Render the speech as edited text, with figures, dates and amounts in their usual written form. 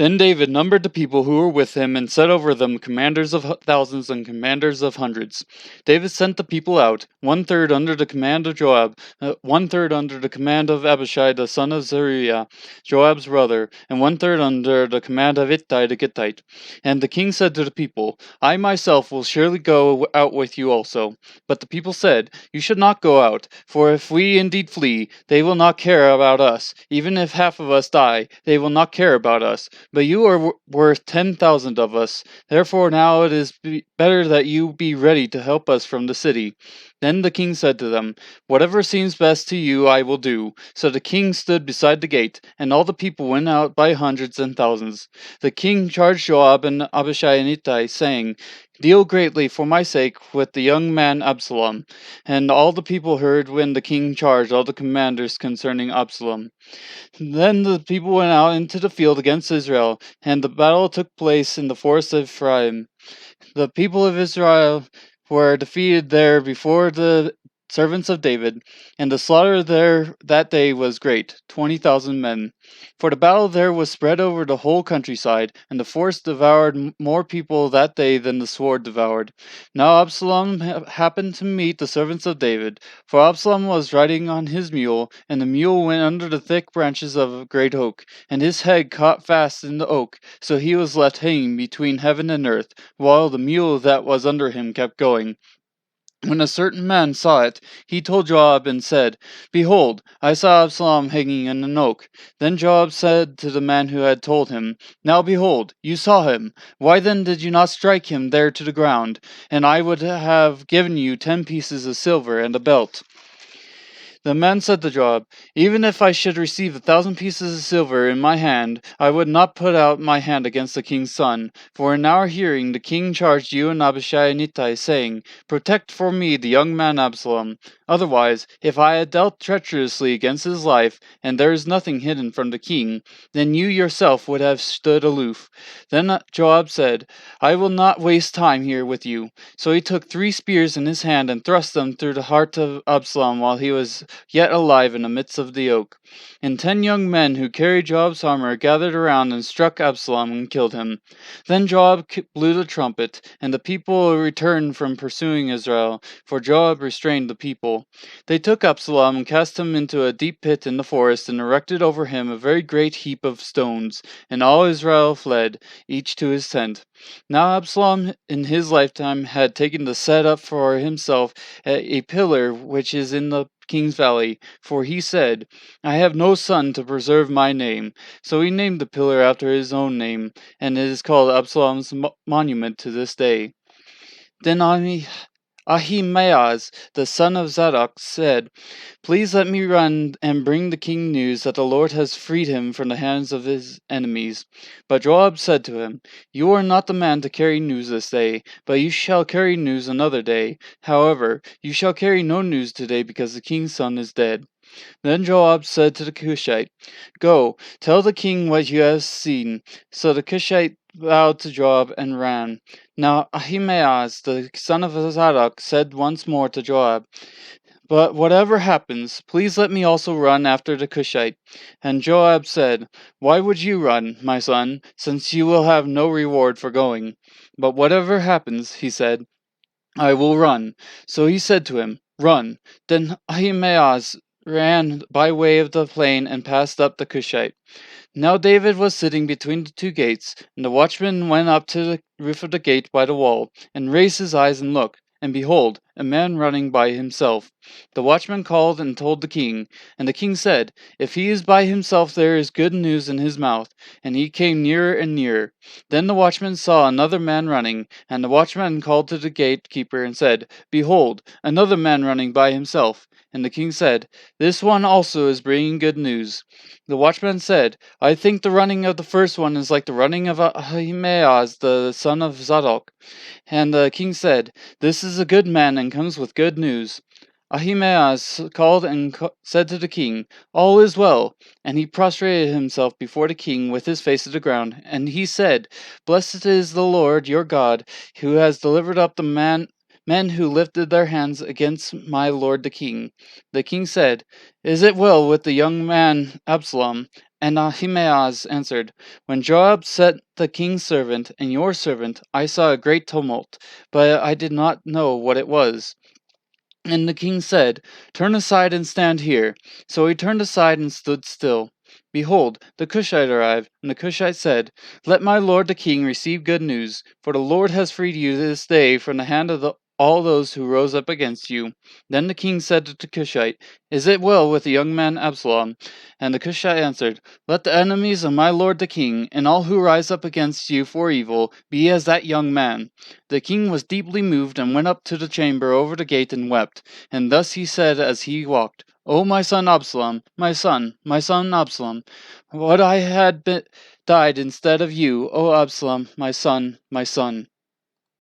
Then David numbered the people who were with him and set over them commanders of thousands and commanders of hundreds. David sent the people out, 1/3 under the command of Joab, 1/3 under the command of Abishai the son of Zeruiah, Joab's brother, and 1/3 under the command of Ittai the Gittite. And the king said to the people, I myself will surely go out with you also. But the people said, You should not go out, for if we indeed flee, they will not care about us. Even if half of us die, they will not care about us. But you are worth 10,000 of us. Therefore now it is better that you be ready to help us from the city. Then the king said to them, Whatever seems best to you I will do. So the king stood beside the gate, and all the people went out by hundreds and thousands. The king charged Joab and Abishai and Ittai, saying, Deal greatly for my sake with the young man Absalom. And all the people heard when the king charged all the commanders concerning Absalom. Then the people went out into the field against Israel, and the battle took place in the forest of Ephraim. The people of Israel were defeated there before the servants of David, and the slaughter there that day was great, 20,000 men. For the battle there was spread over the whole countryside, and the force devoured more people that day than the sword devoured. Now Absalom happened to meet the servants of David, for Absalom was riding on his mule, and the mule went under the thick branches of a great oak, and his head caught fast in the oak, so he was left hanging between heaven and earth, while the mule that was under him kept going. When a certain man saw it, he told Joab and said, Behold, I saw Absalom hanging in an oak. Then Joab said to the man who had told him, Now behold, you saw him. Why then did you not strike him there to the ground? And I would have given you 10 pieces of silver and a belt. The man said to Joab, Even if I should receive 1,000 pieces of silver in my hand, I would not put out my hand against the king's son. For in our hearing the king charged you and Abishai and Ittai, saying, Protect for me the young man Absalom. Otherwise, if I had dealt treacherously against his life, and there is nothing hidden from the king, then you yourself would have stood aloof. Then Joab said, I will not waste time here with you. So he took 3 spears in his hand and thrust them through the heart of Absalom while he was yet alive in the midst of the oak. And 10 young men who carried Joab's armor gathered around and struck Absalom and killed him. Then Joab blew the trumpet, and the people returned from pursuing Israel, for Joab restrained the people. They took Absalom and cast him into a deep pit in the forest, and erected over him a very great heap of stones. And all Israel fled, each to his tent. Now Absalom in his lifetime had taken to set up for himself a pillar which is in the king's valley, for he said, I have no son to preserve my name. So he named the pillar after his own name, and it is called Absalom's monument to this day. Then Ahimaaz, the son of Zadok, said, Please let me run and bring the king news that the Lord has freed him from the hands of his enemies. But Joab said to him, You are not the man to carry news this day, but you shall carry news another day. However, you shall carry no news today, because the king's son is dead. Then Joab said to the Cushite, Go, tell the king what you have seen. So the Cushite bowed to Joab and ran. Now Ahimaaz, the son of Zadok, said once more to Joab, But whatever happens, please let me also run after the Cushite. And Joab said, Why would you run, my son, since you will have no reward for going? But whatever happens, he said, I will run. So he said to him, Run. Then Ahimaaz ran by way of the plain and passed up the Cushite. Now David was sitting between the 2 gates, and the watchman went up to the roof of the gate by the wall, and raised his eyes and looked, and behold, a man running by himself. The watchman called and told the king, and the king said, If he is by himself there is good news in his mouth. And he came nearer and nearer. Then the watchman saw another man running, and the watchman called to the gatekeeper and said, Behold, another man running by himself. And the king said, This one also is bringing good news. The watchman said, I think the running of the first one is like the running of Ahimaaz, the son of Zadok. And the king said, This is a good man and comes with good news. Ahimaaz called and said to the king, All is well. And he prostrated himself before the king with his face to the ground. And he said, Blessed is the Lord your God, who has delivered up the men who lifted their hands against my lord the king. The king said, Is it well with the young man Absalom? And Ahimaaz answered, When Joab sent the king's servant and your servant, I saw a great tumult, but I did not know what it was. And the king said, Turn aside and stand here. So he turned aside and stood still. Behold, the Cushite arrived, and the Cushite said, Let my lord the king receive good news, for the Lord has freed you this day from the hand of all those who rose up against you. Then the king said to the Cushite, Is it well with the young man Absalom? And the Cushite answered, Let the enemies of my lord the king, and all who rise up against you for evil, be as that young man. The king was deeply moved, and went up to the chamber over the gate and wept. And thus he said as he walked, O my son Absalom, my son Absalom, would I had died instead of you, O Absalom, my son, my son.